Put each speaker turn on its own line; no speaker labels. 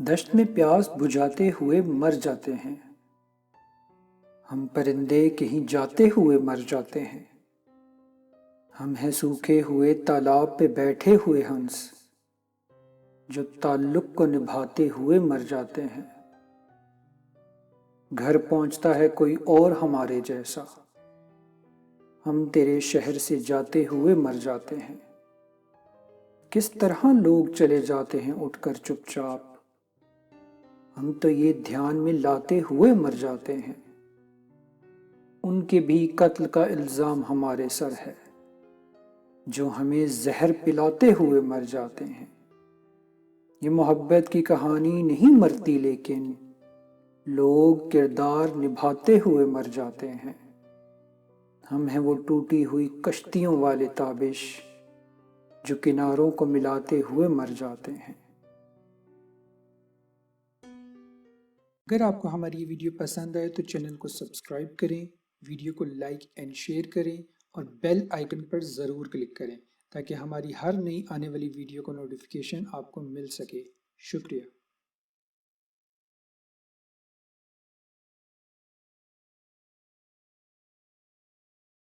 دشت میں پیاس بجھاتے ہوئے مر جاتے ہیں، ہم پرندے کہیں جاتے ہوئے مر جاتے ہیں، ہم ہیں سوکھے ہوئے تالاب پہ بیٹھے ہوئے ہنس جو تعلق کو نبھاتے ہوئے مر جاتے ہیں۔ گھر پہنچتا ہے کوئی اور ہمارے جیسا، ہم تیرے شہر سے جاتے ہوئے مر جاتے ہیں۔ کس طرح لوگ چلے جاتے ہیں اٹھ کر چپ چاپ، ہم تو یہ دھیان میں لاتے ہوئے مر جاتے ہیں۔ ان کے بھی قتل کا الزام ہمارے سر ہے، جو ہمیں زہر پلاتے ہوئے مر جاتے ہیں۔ یہ محبت کی کہانی نہیں مرتی، لیکن لوگ کردار نبھاتے ہوئے مر جاتے ہیں۔ ہم ہیں وہ ٹوٹی ہوئی کشتیوں والے تابش جو کناروں کو ملاتے ہوئے مر جاتے ہیں۔ اگر آپ کو ہماری یہ ویڈیو پسند آئے تو چینل کو سبسکرائب کریں، ویڈیو کو لائک اینڈ شیئر کریں اور بیل آئیکن پر ضرور کلک کریں تاکہ ہماری ہر نئی آنے والی ویڈیو کو نوٹیفیکیشن آپ کو مل سکے۔ شکریہ۔